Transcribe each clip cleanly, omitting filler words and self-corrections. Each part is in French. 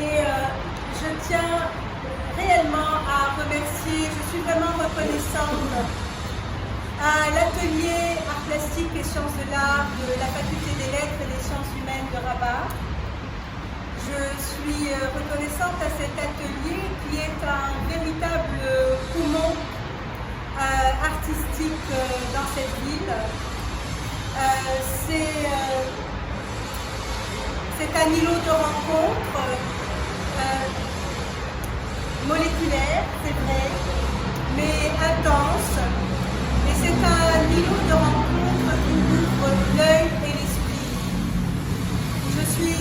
Et je tiens réellement à remercier, je suis vraiment reconnaissante à l'atelier Arts Plastiques et Sciences de l'Art de la Faculté des Lettres et des Sciences Humaines de Rabat. Je suis reconnaissante à cet atelier qui est un véritable poumon artistique dans cette ville. C'est un îlot de rencontre moléculaire, c'est vrai, mais intense. Et c'est un îlot de rencontre qui ouvre l'œil et l'esprit. Je suis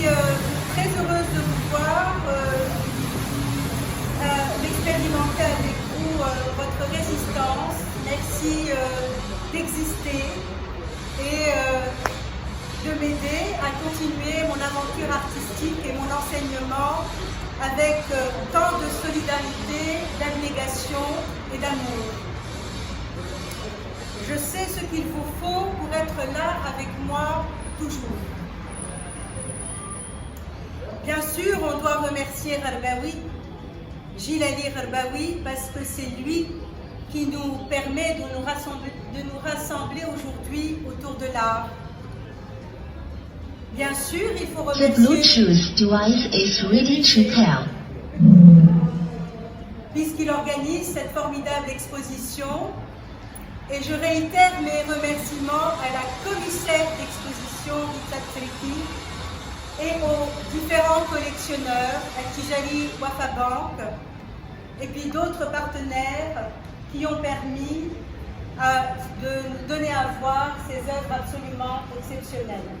très heureuse de vous voir, d'expérimenter avec vous votre résistance. Merci d'exister et de m'aider à continuer mon aventure artistique et mon enseignement avec tant de solidarité, d'abnégation et d'amour. Je sais ce qu'il vous faut pour être là avec moi toujours. Bien sûr, on doit remercier Rarbaoui, Djilali Rarbaoui, parce que c'est lui qui nous permet de nous rassembler aujourd'hui autour de l'art. Bien sûr, il faut remercier... The Bluetooth device is ready to pair. Puisqu'il organise cette formidable exposition. Et je réitère mes remerciements à la commissaire d'exposition, Rita Treki, et aux différents collectionneurs, à Tijali Wafa Bank, et puis d'autres partenaires qui ont permis de nous donner à voir ces œuvres absolument exceptionnelles.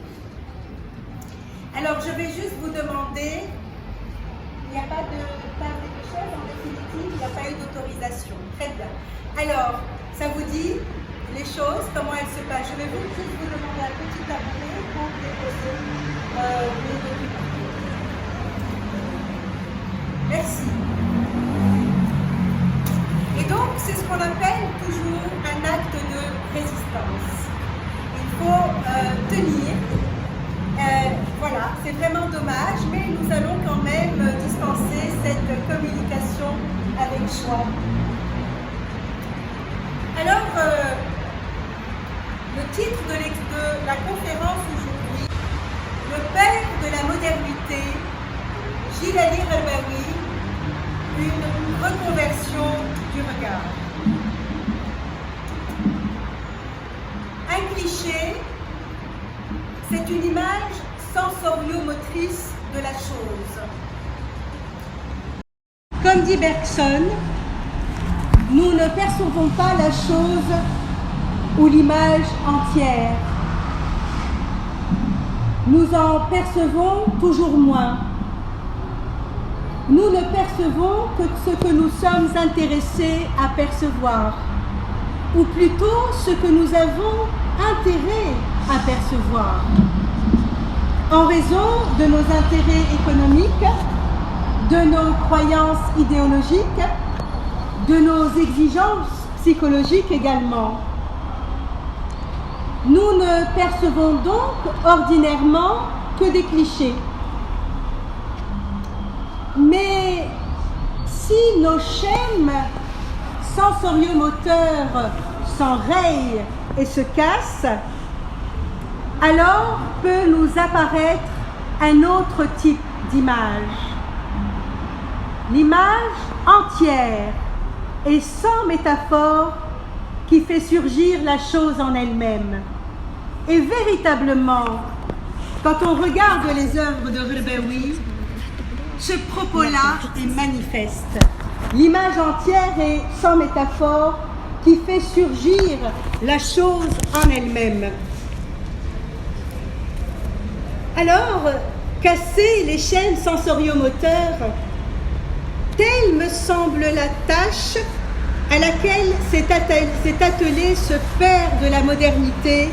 Alors je vais juste vous demander, il n'y a pas de table et de chaise en définitive, il n'y a pas eu d'autorisation. Très bien. Alors, ça vous dit les choses, comment elles se passent. Je vais juste vous demander un petit tabouret pour déposer les documents. Merci. Et donc, c'est ce qu'on appelle toujours un acte de résistance. Il faut tenir. Voilà, c'est vraiment dommage, mais nous allons quand même dispenser cette communication avec joie. Alors, le titre de la conférence aujourd'hui, le père de la modernité, Djilali Rarbaoui, une reconversion du regard. Un cliché, c'est une image sensorio-motrice de la chose. Comme dit Bergson, nous ne percevons pas la chose ou l'image entière. Nous en percevons toujours moins. Nous ne percevons que ce que nous sommes intéressés à percevoir, ou plutôt ce que nous avons intérêt à percevoir, en raison de nos intérêts économiques, de nos croyances idéologiques, de nos exigences psychologiques également. Nous ne percevons donc ordinairement que des clichés. Mais si nos schèmes sensorio-moteurs s'enrayent et se cassent, alors peut nous apparaître un autre type d'image. L'image entière et sans métaphore qui fait surgir la chose en elle-même. Et véritablement, quand on regarde les œuvres de Rarbaoui, ce propos-là est manifeste. L'image entière et sans métaphore qui fait surgir la chose en elle-même. Alors, casser les chaînes sensorio-moteurs, telle me semble la tâche à laquelle s'est attelé ce père de la modernité,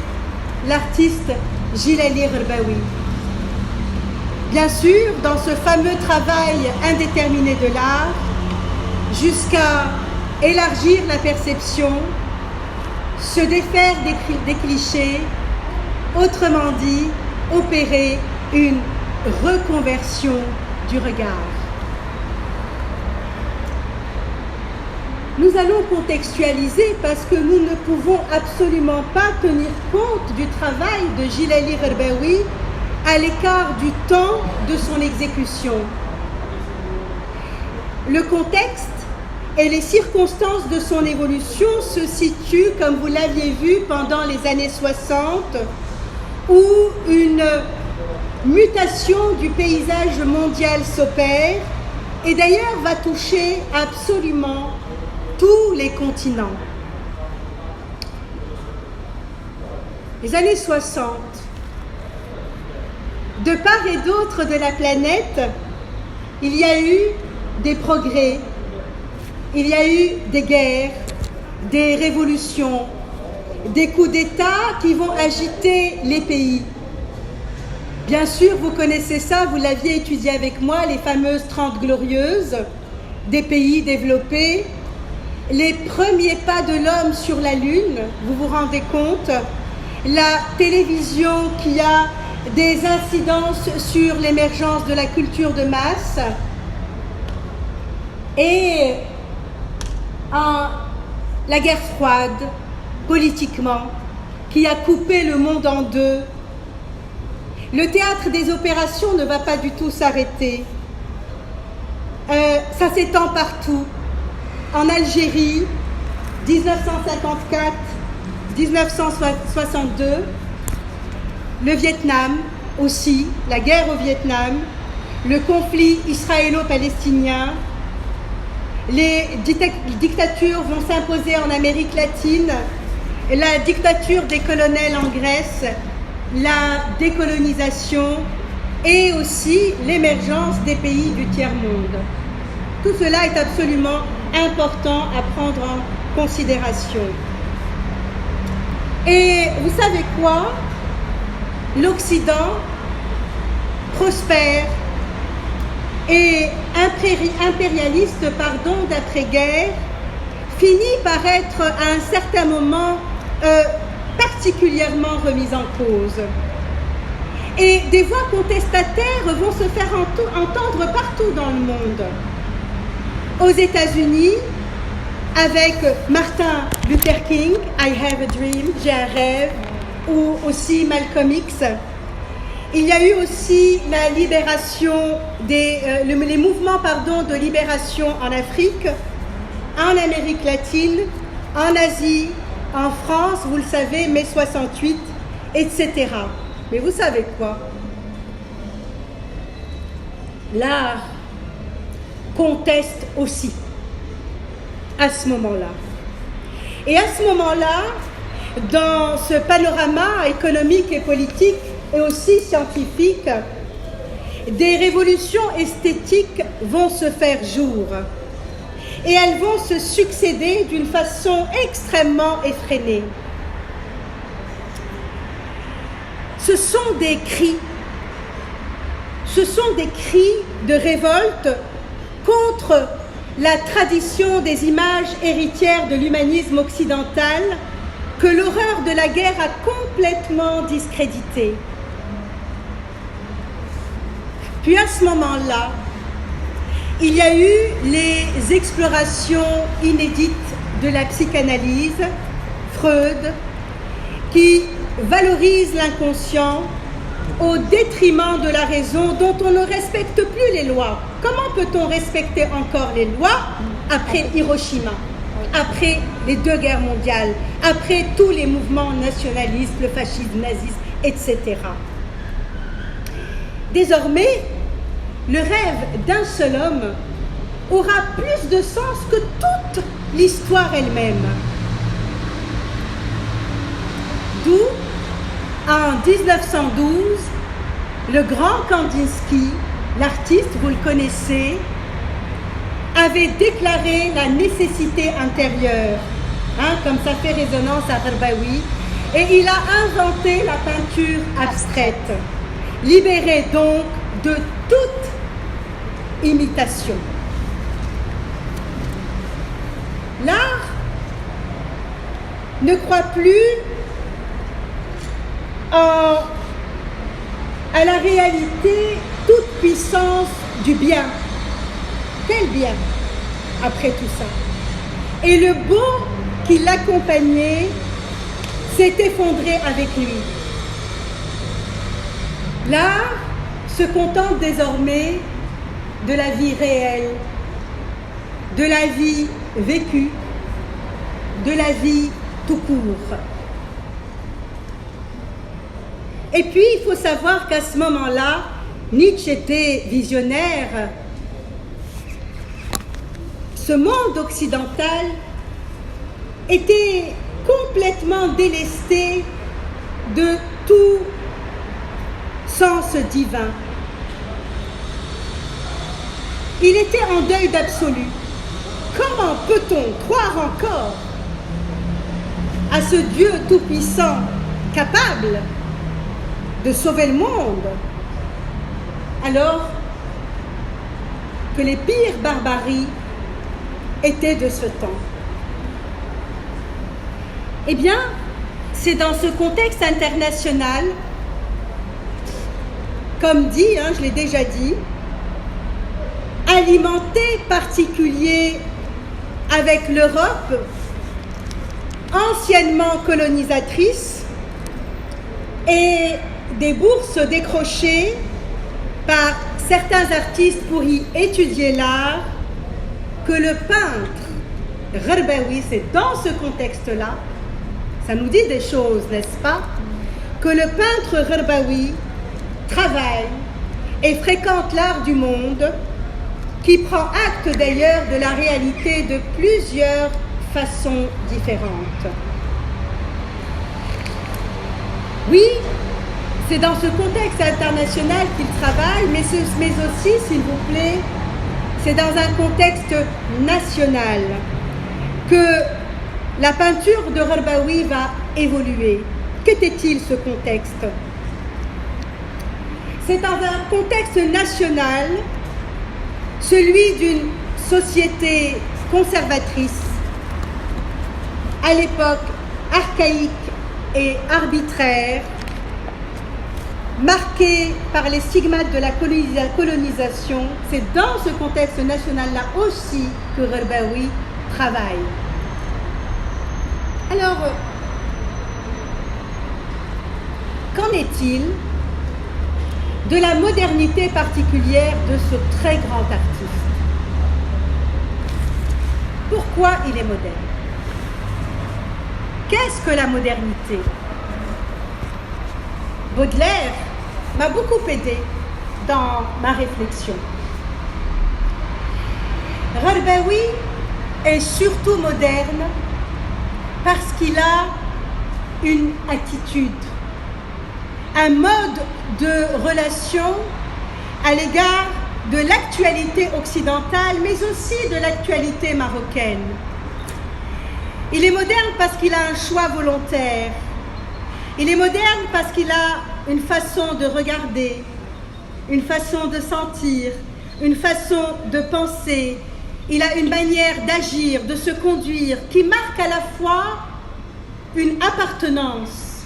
l'artiste Djilali Rarbaoui. Bien sûr, dans ce fameux travail indéterminé de l'art, jusqu'à élargir la perception, se défaire des clichés, autrement dit, opérer une reconversion du regard. Nous allons contextualiser parce que nous ne pouvons absolument pas tenir compte du travail de Djilali Ghorbaoui à l'écart du temps de son exécution. Le contexte et les circonstances de son évolution se situent, comme vous l'aviez vu, pendant les années 60, où une mutation du paysage mondial s'opère et d'ailleurs va toucher absolument tous les continents. Les années 60, de part et d'autre de la planète, il y a eu des progrès, il y a eu des guerres, des révolutions, des coups d'État qui vont agiter les pays. Bien sûr, vous connaissez ça, vous l'aviez étudié avec moi, les fameuses 30 glorieuses des pays développés, les premiers pas de l'homme sur la Lune, vous vous rendez compte, la télévision qui a des incidences sur l'émergence de la culture de masse et la guerre froide, politiquement, qui a coupé le monde en deux. Le théâtre des opérations ne va pas du tout s'arrêter. Ça s'étend partout. En Algérie, 1954-1962, le Vietnam aussi, la guerre au Vietnam, le conflit israélo-palestinien, les dictatures vont s'imposer en Amérique latine, la dictature des colonels en Grèce, la décolonisation et aussi l'émergence des pays du tiers-monde. Tout cela est absolument important à prendre en considération. Et vous savez quoi? L'Occident prospère et impérialiste d'après-guerre finit par être à un certain moment particulièrement remis en cause. Et des voix contestataires vont se faire entendre partout dans le monde. Aux États-Unis, avec Martin Luther King, I have a dream, j'ai un rêve, ou aussi Malcolm X. Il y a eu aussi la libération les mouvements de libération en Afrique, en Amérique latine, en Asie, en France, vous le savez, mai 68, etc. Mais vous savez quoi? L'art conteste aussi à ce moment-là. Et à ce moment-là, dans ce panorama économique et politique et aussi scientifique, des révolutions esthétiques vont se faire jour. Et elles vont se succéder d'une façon extrêmement effrénée. Ce sont des cris de révolte contre la tradition des images héritières de l'humanisme occidental que l'horreur de la guerre a complètement discrédité. Puis à ce moment-là, il y a eu les explorations inédites de la psychanalyse, Freud, qui valorise l'inconscient au détriment de la raison, dont on ne respecte plus les lois. Comment peut-on respecter encore les lois après Hiroshima, après les 2 guerres mondiales, après tous les mouvements nationalistes, le fascisme, nazisme, etc. Désormais, le rêve d'un seul homme aura plus de sens que toute l'histoire elle-même. D'où, en 1912, le grand Kandinsky, l'artiste, vous le connaissez, avait déclaré la nécessité intérieure, comme ça fait résonance à Ghorbaoui, et il a inventé la peinture abstraite, libérée donc de toute imitation. L'art ne croit plus à la réalité toute puissance du bien. Quel bien après tout ça? Et le beau qui l'accompagnait s'est effondré avec lui. L'art se contente désormais de la vie réelle, de la vie vécue, de la vie tout court. Et puis, il faut savoir qu'à ce moment-là, Nietzsche était visionnaire. Ce monde occidental était complètement délesté de tout sens divin. Il était en deuil d'absolu. Comment peut-on croire encore à ce Dieu tout-puissant capable de sauver le monde alors que les pires barbaries étaient de ce temps? Eh bien, c'est dans ce contexte international, comme dit, je l'ai déjà dit, alimenté particulier avec l'Europe, anciennement colonisatrice, et des bourses décrochées par certains artistes pour y étudier l'art, que le peintre Gharbaoui, c'est dans ce contexte-là, ça nous dit des choses, n'est-ce pas, que le peintre Gharbaoui travaille et fréquente l'art du monde, qui prend acte d'ailleurs de la réalité de plusieurs façons différentes. Oui, c'est dans ce contexte international qu'il travaille, mais aussi, s'il vous plaît, c'est dans un contexte national que la peinture de Gharbaoui va évoluer. Qu'était-il ce contexte? C'est dans un contexte national, celui d'une société conservatrice, à l'époque archaïque et arbitraire, marquée par les stigmates de la colonisation. C'est dans ce contexte national-là aussi que Gharbaoui travaille. Alors, qu'en est-il de la modernité particulière de ce très grand artiste? Pourquoi il est moderne? Qu'est-ce que la modernité? Baudelaire m'a beaucoup aidé dans ma réflexion. Gharbaoui est surtout moderne parce qu'il a une attitude, un mode de relation à l'égard de l'actualité occidentale, mais aussi de l'actualité marocaine. Il est moderne parce qu'il a un choix volontaire. Il est moderne parce qu'il a une façon de regarder, une façon de sentir, une façon de penser. Il a une manière d'agir, de se conduire, qui marque à la fois une appartenance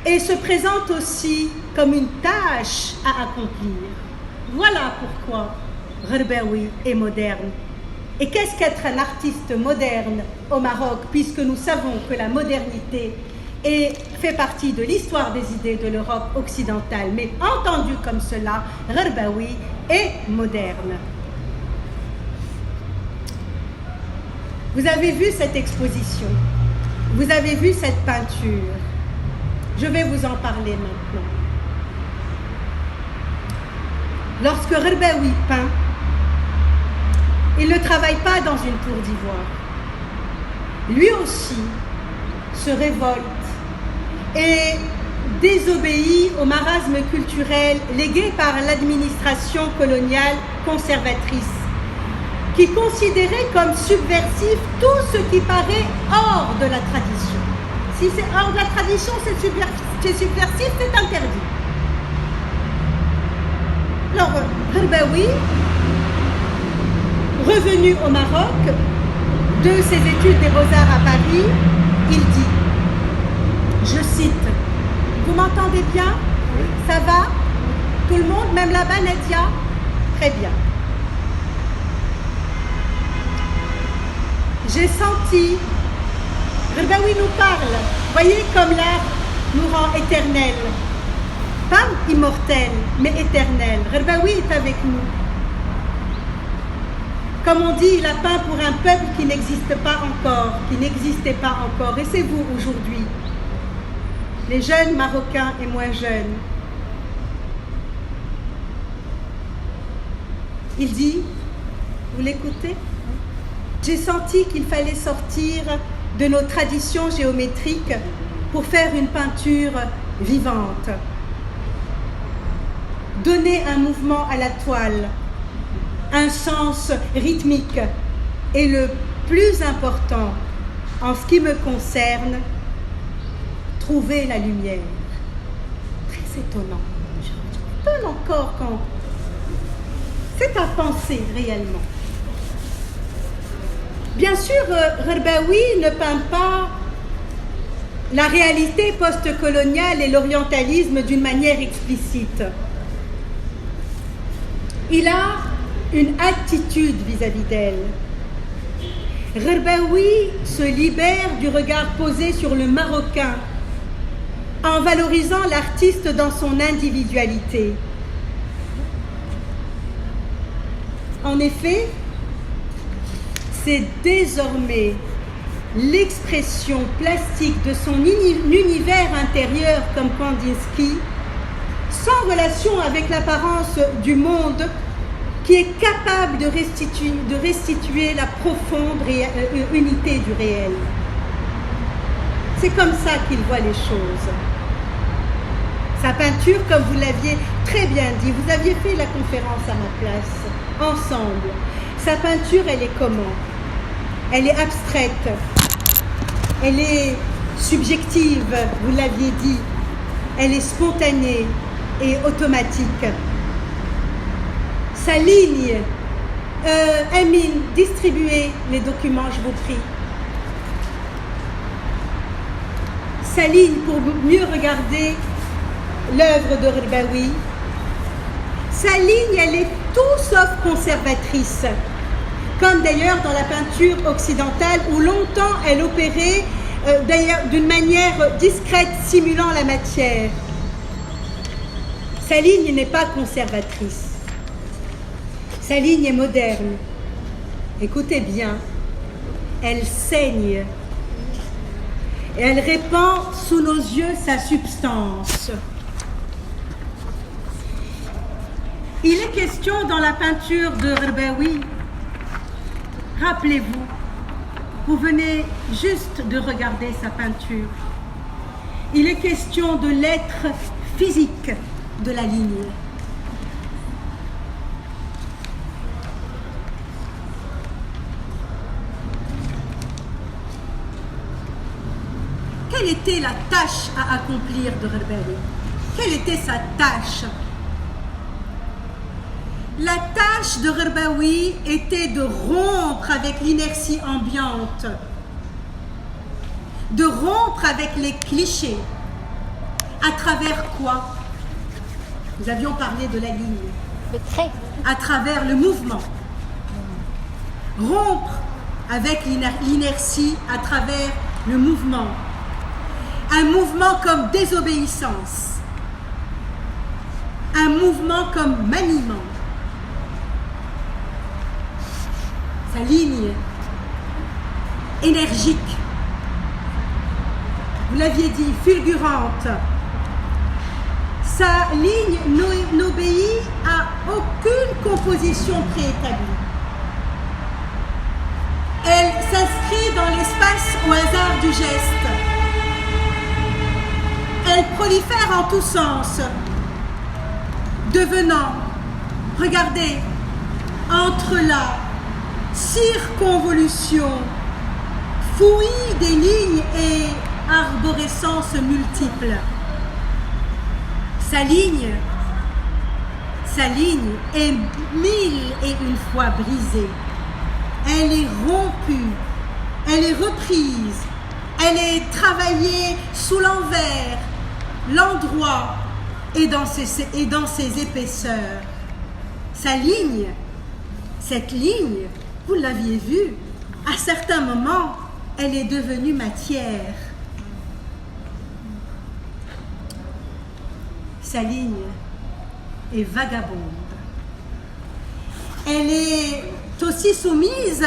et se présente aussi comme une tâche à accomplir. Voilà pourquoi Gharbaoui est moderne. Et qu'est-ce qu'être un artiste moderne au Maroc, puisque nous savons que la modernité fait partie de l'histoire des idées de l'Europe occidentale, mais entendu comme cela, Gharbaoui est moderne. Vous avez vu cette exposition, vous avez vu cette peinture. Je vais vous en parler maintenant. Lorsque Gharbaoui peint, il ne travaille pas dans une tour d'ivoire. Lui aussi se révolte et désobéit au marasme culturel légué par l'administration coloniale conservatrice, qui considérait comme subversif tout ce qui paraît hors de la tradition. Si c'est hors de la tradition, c'est subversif, c'est interdit. Alors, Gharbaoui, revenu au Maroc de ses études des Beaux-Arts à Paris, il dit, je cite, vous m'entendez bien? Oui. Ça va? Tout le monde, même là-bas, Nadia? Très bien. J'ai senti, Rbaoui nous parle, voyez comme l'art nous rend éternels. Pas immortels, mais éternels. Rbaoui est avec nous. Comme on dit, il a peint pour un peuple qui n'existe pas encore, qui n'existait pas encore. Et c'est vous aujourd'hui, les jeunes Marocains et moins jeunes. Il dit, vous l'écoutez? J'ai senti qu'il fallait sortir de nos traditions géométriques pour faire une peinture vivante. Donner un mouvement à la toile, un sens rythmique et le plus important, en ce qui me concerne, trouver la lumière. Très étonnant. Je m'étonne encore quand c'est à penser réellement. Bien sûr, Rbaoui ne peint pas la réalité post-coloniale et l'orientalisme d'une manière explicite. Il a une attitude vis-à-vis d'elle. Rbaoui se libère du regard posé sur le Marocain en valorisant l'artiste dans son individualité. En effet, c'est désormais l'expression plastique de son univers intérieur comme Kandinsky, sans relation avec l'apparence du monde, qui est capable de restituer la profonde unité du réel. C'est comme ça qu'il voit les choses. Sa peinture, comme vous l'aviez très bien dit, vous aviez fait la conférence à ma place, ensemble. Sa peinture, elle est comment? Elle est abstraite, elle est subjective, vous l'aviez dit, elle est spontanée et automatique. Sa ligne, Amine, distribuez les documents, je vous prie. Sa ligne pour mieux regarder l'œuvre de Rbaoui. Sa ligne, elle est tout sauf conservatrice, comme d'ailleurs dans la peinture occidentale où longtemps elle opérait d'ailleurs d'une manière discrète, simulant la matière. Sa ligne n'est pas conservatrice. Sa ligne est moderne. Écoutez bien, elle saigne et elle répand sous nos yeux sa substance. Il est question dans la peinture de Rbaoui, rappelez-vous, vous venez juste de regarder sa peinture, il est question de l'être physique de la ligne. Quelle était la tâche à accomplir de Rbaoui? Quelle était sa tâche? La tâche de Rbaoui était de rompre avec l'inertie ambiante, de rompre avec les clichés. À travers quoi? Nous avions parlé de la ligne. Le trait. À travers le mouvement. Rompre avec l'inertie à travers le mouvement. Un mouvement comme désobéissance. Un mouvement comme maniement. Sa ligne énergique, vous l'aviez dit, fulgurante. Sa ligne n'obéit à aucune composition préétablie. Elle s'inscrit dans l'espace au hasard du geste. Elle prolifère en tous sens, devenant, regardez, entre la circonvolution, fouillis des lignes et arborescences multiples. Sa ligne est 1001 fois brisée. Elle est rompue, elle est reprise, elle est travaillée sous l'envers, l'endroit, et dans ses épaisseurs. Sa ligne, cette ligne, vous l'aviez vue, à certains moments, elle est devenue matière. Sa ligne est vagabonde. Elle est aussi soumise,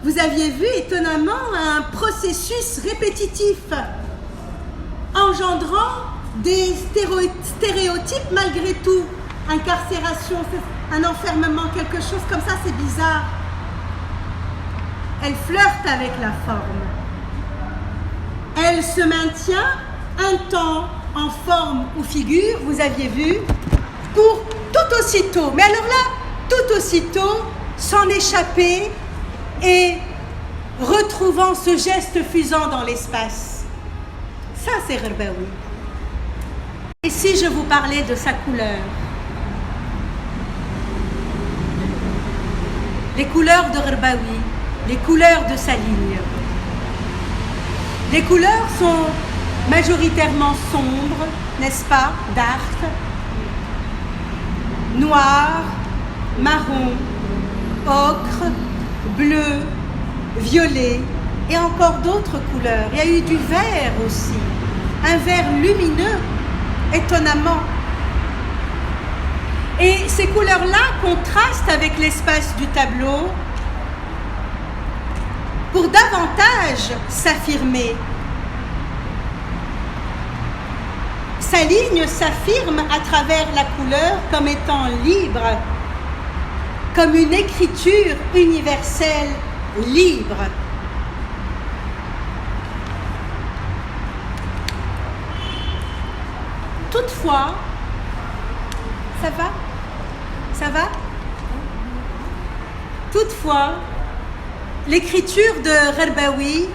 vous aviez vu étonnamment, à un processus répétitif, engendrant des stéréotypes malgré tout. Incarcération, un enfermement, quelque chose comme ça, c'est bizarre. Elle flirte avec la forme. Elle se maintient un temps en forme ou figure, vous aviez vu, pour tout aussitôt, mais alors là, tout aussitôt, s'en échapper et retrouvant ce geste fusant dans l'espace. Ça, c'est Gherbaoui. Et si je vous parlais de sa couleur? Les couleurs de Gherbaoui, les couleurs de sa ligne. Les couleurs sont majoritairement sombres, n'est-ce pas, dark, noir, marron, ocre, bleu, violet et encore d'autres couleurs. Il y a eu du vert aussi, un vert lumineux, étonnamment. Et ces couleurs-là contrastent avec l'espace du tableau pour davantage s'affirmer. Sa ligne s'affirme à travers la couleur comme étant libre, comme une écriture universelle libre. Toutefois, ça va? Ça va? Toutefois, l'écriture de Gherbaoui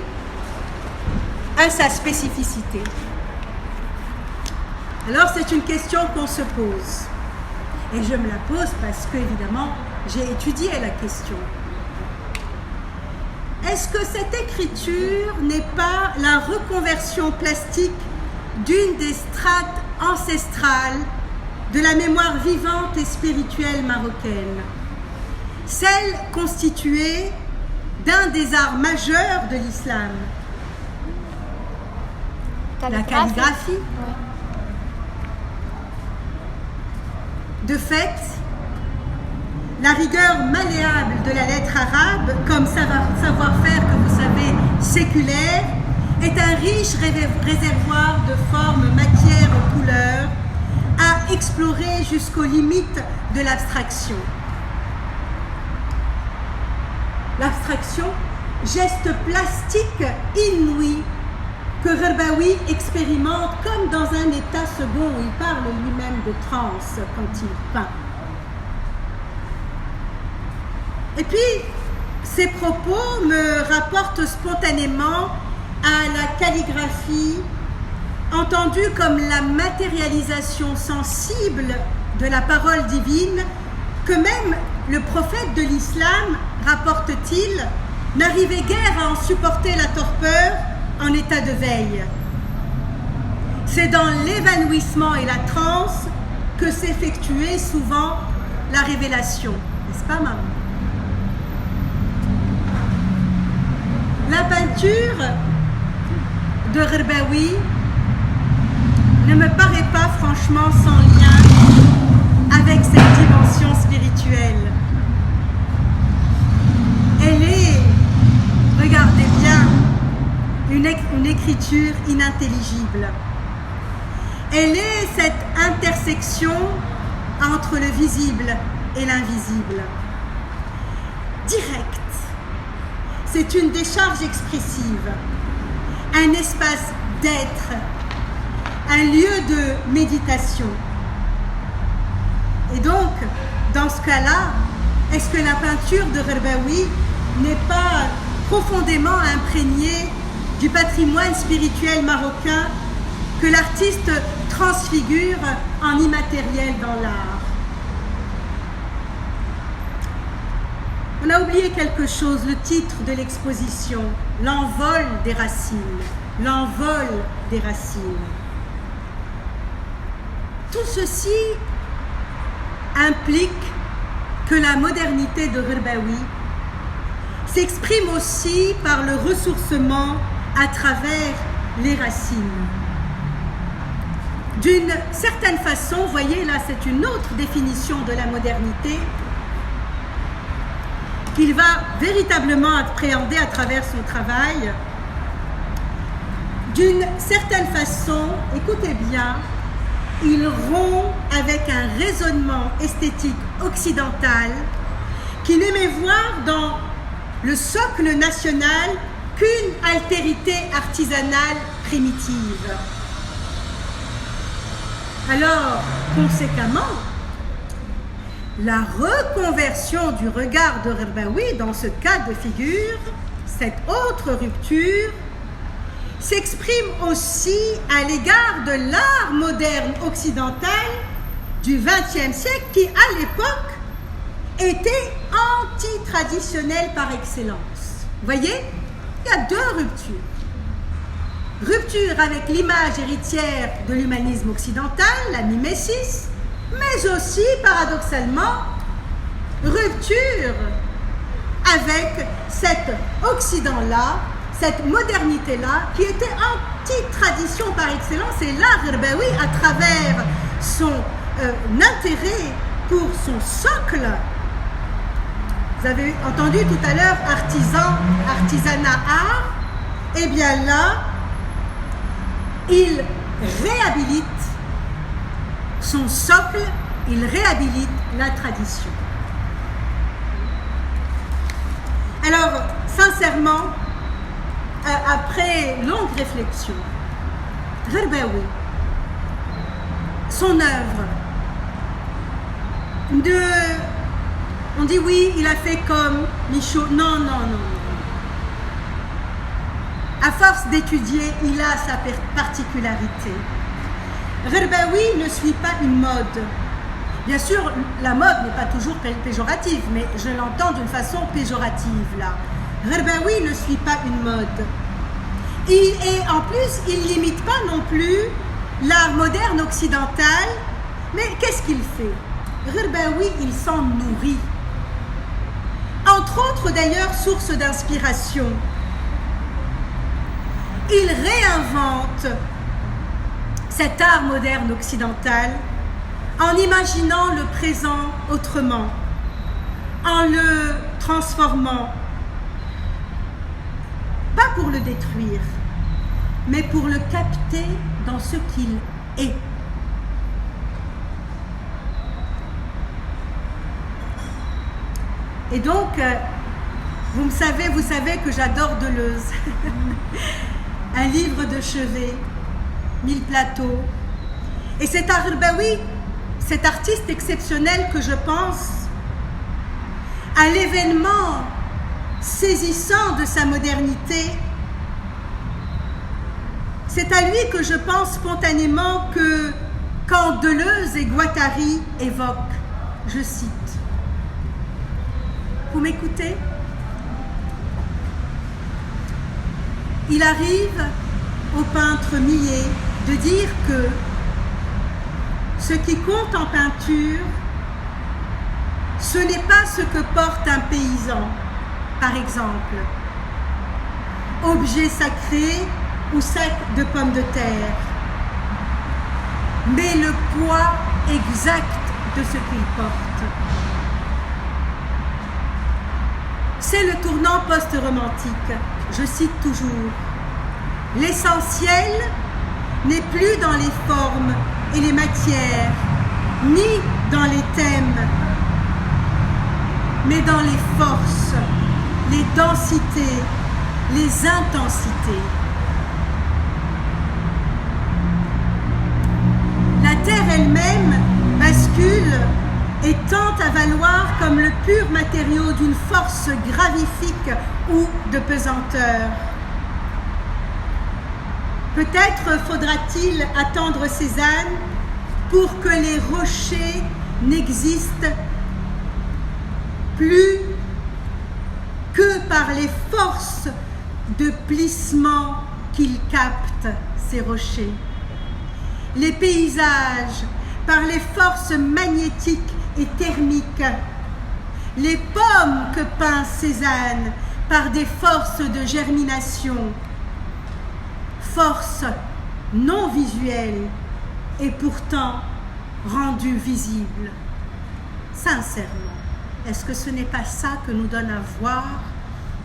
a sa spécificité. Alors c'est une question qu'on se pose. Et je me la pose parce que, évidemment, j'ai étudié la question. Est-ce que cette écriture n'est pas la reconversion plastique d'une des strates ancestrales de la mémoire vivante et spirituelle marocaine, celle constituée d'un des arts majeurs de l'islam, la calligraphie. Oui. De fait, la rigueur malléable de la lettre arabe, comme savoir-faire que vous savez séculaire, est un riche réservoir de formes, matières, couleurs, à explorer jusqu'aux limites de l'abstraction. L'abstraction, geste plastique inouï que Gherbaoui expérimente comme dans un état second où il parle lui-même de transe quand il peint. Et puis, ces propos me rapportent spontanément à la calligraphie, entendue comme la matérialisation sensible de la parole divine, que même le prophète de l'islam, rapporte-t-il, n'arrivait guère à en supporter la torpeur en état de veille. C'est dans l'évanouissement et la transe que s'effectuait souvent la révélation. N'est-ce pas, maman? La peinture de Gherbaoui ne me paraît pas franchement sans lien avec cette dimension spirituelle. Elle est, regardez bien, une écriture inintelligible. Elle est cette intersection entre le visible et l'invisible. Directe. C'est une décharge expressive, un espace d'être, un lieu de méditation. Et donc, dans ce cas-là, est-ce que la peinture de Gherbaoui n'est pas profondément imprégnée du patrimoine spirituel marocain que l'artiste transfigure en immatériel dans l'art? On a oublié quelque chose, le titre de l'exposition, l'envol des racines. L'envol des racines. tout ceci implique que la modernité de Ghirbawi s'exprime aussi par le ressourcement à travers les racines. D'une certaine façon, vous voyez là, c'est une autre définition de la modernité qu'il va véritablement appréhender à travers son travail. D'une certaine façon, écoutez bien, il rompt avec un raisonnement esthétique occidental qui n'aimait voir dans le socle national qu'une altérité artisanale primitive. Alors, conséquemment, la reconversion du regard de Ghirbawi dans ce cas de figure, cette autre rupture, s'exprime aussi à l'égard de l'art moderne occidental du XXe siècle qui, à l'époque, était anti-traditionnel par excellence. Vous voyez, il y a deux ruptures. Rupture avec l'image héritière de l'humanisme occidental, la mimésis, mais aussi, paradoxalement, rupture avec cet Occident-là, cette modernité-là, qui était anti-tradition par excellence. Et là, Ghirbawi, à travers son intérêt pour son socle, vous avez entendu tout à l'heure artisanat, art, et bien là, il réhabilite son socle, il réhabilite la tradition. Alors, sincèrement, après longue réflexion, Ghirbawi, son œuvre, on dit oui, il a fait comme Michaud. Non. À force d'étudier, il a sa particularité. Ghirbawi ne suit pas une mode. Bien sûr, la mode n'est pas toujours péjorative, mais je l'entends d'une façon péjorative là. Ghirbawi ne suit pas une mode. Et en plus, il n'imite pas non plus l'art moderne occidental. Mais qu'est-ce qu'il fait? Ghirbawi, il s'en nourrit. Entre autres, d'ailleurs, source d'inspiration. Il réinvente cet art moderne occidental en imaginant le présent autrement, en le transformant, pas pour le détruire, mais pour le capter dans ce qu'il est. Et donc, vous savez que j'adore Deleuze. Un livre de chevet, 1000 plateaux. Et c'est à Ghirbawi, cet artiste exceptionnel, que je pense à l'événement saisissant de sa modernité. C'est à lui que je pense spontanément que quand Deleuze et Guattari évoquent, je cite, vous m'écoutez? Il arrive au peintre Millet de dire que ce qui compte en peinture, ce n'est pas ce que porte un paysan, par exemple, objet sacré ou sac de pommes de terre, mais le poids exact de ce qu'il porte. C'est le tournant post-romantique. Je cite toujours, l'essentiel n'est plus dans les formes et les matières, ni dans les thèmes, mais dans les forces, les densités, les intensités. La terre elle-même bascule et tente à valoir comme le pur matériau d'une force gravifique ou de pesanteur. Peut-être faudra-t-il attendre Cézanne pour que les rochers n'existent plus que par les forces de plissement qu'ils captent, ces rochers. Les paysages par les forces magnétiques et thermiques, les pommes que pince Cézanne par des forces de germination, forces non visuelles et pourtant rendues visibles. Sincèrement, est-ce que ce n'est pas ça que nous donne à voir,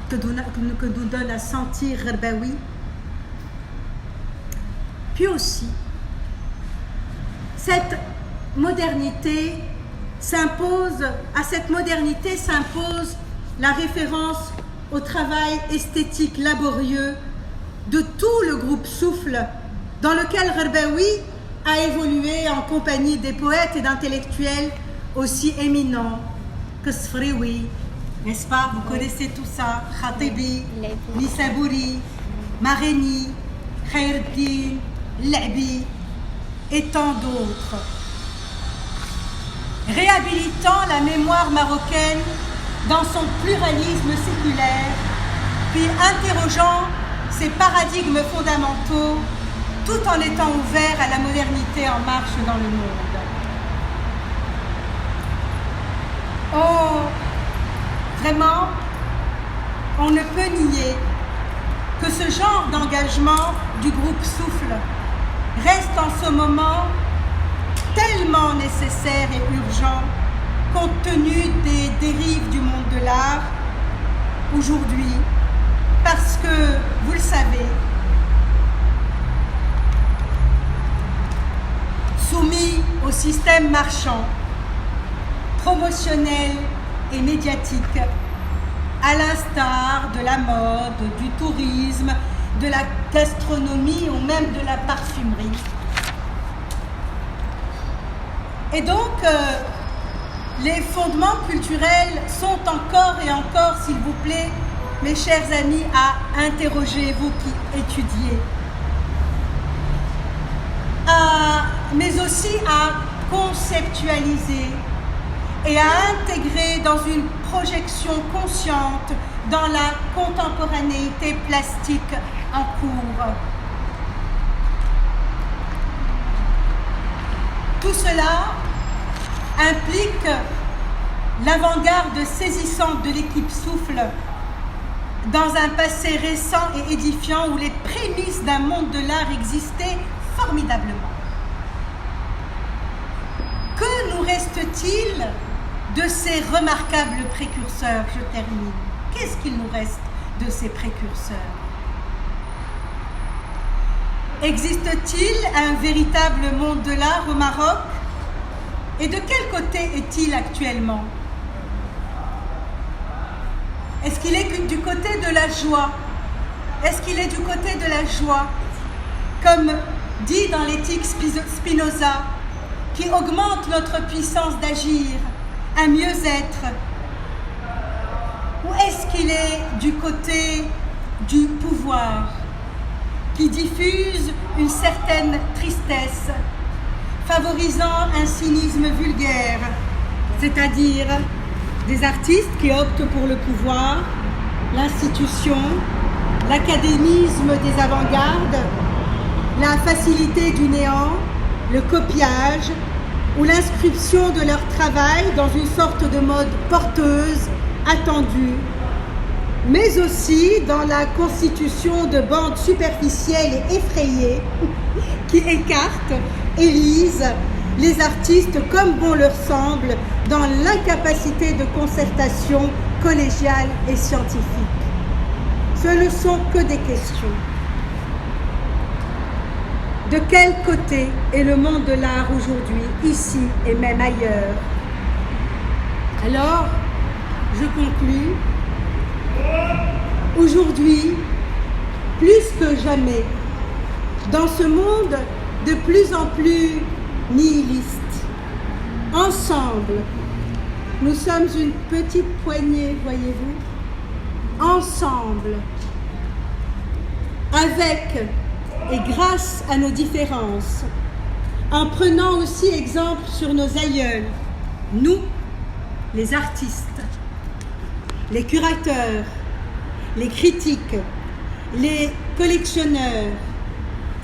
que nous donne à sentir Gherbaoui? Puis aussi, cette modernité s'impose, à cette modernité s'impose la référence au travail esthétique laborieux de tout le groupe Souffle, dans lequel Gherbaoui a évolué en compagnie des poètes et d'intellectuels aussi éminents que Sfrioui, n'est-ce pas? Vous connaissez tout ça, Khatibi, Nissabouri, Mareni, Khaireddin, Labi et tant d'autres. Réhabilitant la mémoire marocaine dans son pluralisme séculaire, puis interrogeant ses paradigmes fondamentaux tout en étant ouvert à la modernité en marche dans le monde. Vraiment, on ne peut nier que ce genre d'engagement du groupe Souffle reste en ce moment tellement nécessaire et urgent compte tenu des dérives du monde de l'art aujourd'hui, parce que, vous le savez, soumis au système marchand, promotionnel et médiatique, à l'instar de la mode, du tourisme, de la gastronomie ou même de la parfumerie. Et donc, les fondements culturels sont encore et encore, s'il vous plaît, mes chers amis, à interroger, vous qui étudiez, mais aussi à conceptualiser et à intégrer dans une projection consciente dans la contemporanéité plastique en cours. Tout cela implique l'avant-garde saisissante de l'équipe Souffle dans un passé récent et édifiant où les prémices d'un monde de l'art existaient formidablement. Que nous reste-t-il de ces remarquables précurseurs? Je termine. Qu'est-ce qu'il nous reste de ces précurseurs? Existe-t-il un véritable monde de l'art au Maroc? Et de quel côté est-il actuellement? Est-ce qu'il est du côté de la joie? Est-ce qu'il est du côté de la joie, comme dit dans l'éthique Spinoza, qui augmente notre puissance d'agir, un mieux-être? Ou est-ce qu'il est du côté du pouvoir, qui diffuse une certaine tristesse, favorisant un cynisme vulgaire, c'est-à-dire des artistes qui optent pour le pouvoir, l'institution, l'académisme des avant-gardes, la facilité du néant, le copiage ou l'inscription de leur travail dans une sorte de mode porteuse, attendue, mais aussi dans la constitution de bandes superficielles et effrayées qui écartent, élisent les artistes comme bon leur semble dans l'incapacité de concertation collégiale et scientifique. Ce ne sont que des questions. De quel côté est le monde de l'art aujourd'hui, ici et même ailleurs? Alors, je conclus. Aujourd'hui, plus que jamais, dans ce monde de plus en plus nihiliste, ensemble, nous sommes une petite poignée, voyez-vous, ensemble, avec et grâce à nos différences, en prenant aussi exemple sur nos aïeuls, nous, les artistes, les curateurs, les critiques, les collectionneurs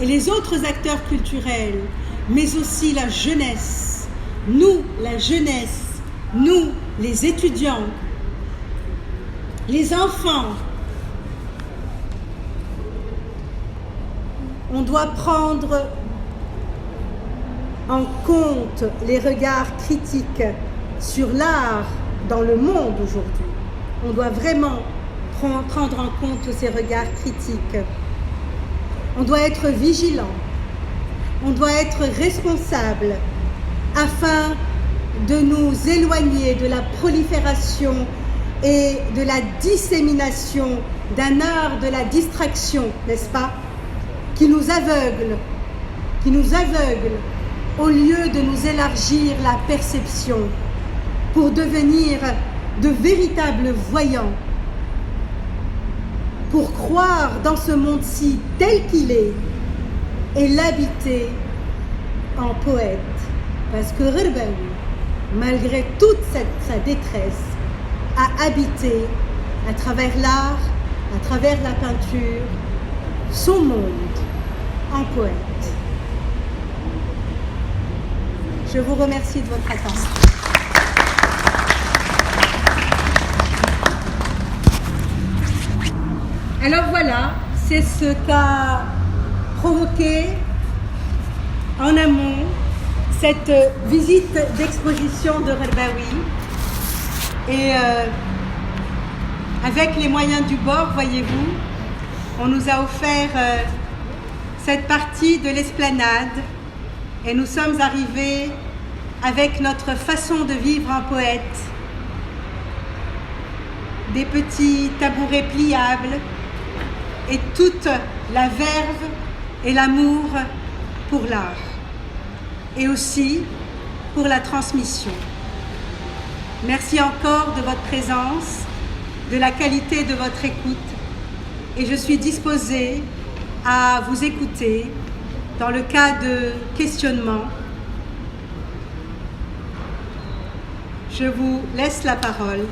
et les autres acteurs culturels, mais aussi la jeunesse, nous, la jeunesse, nous, les étudiants, les enfants, on doit prendre en compte les regards critiques sur l'art dans le monde aujourd'hui. On doit vraiment prendre en compte ces regards critiques. On doit être vigilant, on doit être responsable afin de nous éloigner de la prolifération et de la dissémination d'un art de la distraction, n'est-ce pas, qui nous aveugle au lieu de nous élargir la perception pour devenir de véritables voyants, pour croire dans ce monde-ci tel qu'il est et l'habiter en poète. Parce que Ghorbaoui, malgré toute sa détresse, a habité à travers l'art, à travers la peinture, son monde en poète. Je vous remercie de votre attention. Alors voilà, c'est ce qu'a provoqué en amont cette visite d'exposition de Ghorbaoui. Et avec les moyens du bord, voyez-vous, on nous a offert cette partie de l'esplanade et nous sommes arrivés avec notre façon de vivre en poète, des petits tabourets pliables et toute la verve et l'amour pour l'art et aussi pour la transmission. Merci encore de votre présence, de la qualité de votre écoute et je suis disposée à vous écouter dans le cas de questionnement. Je vous laisse la parole.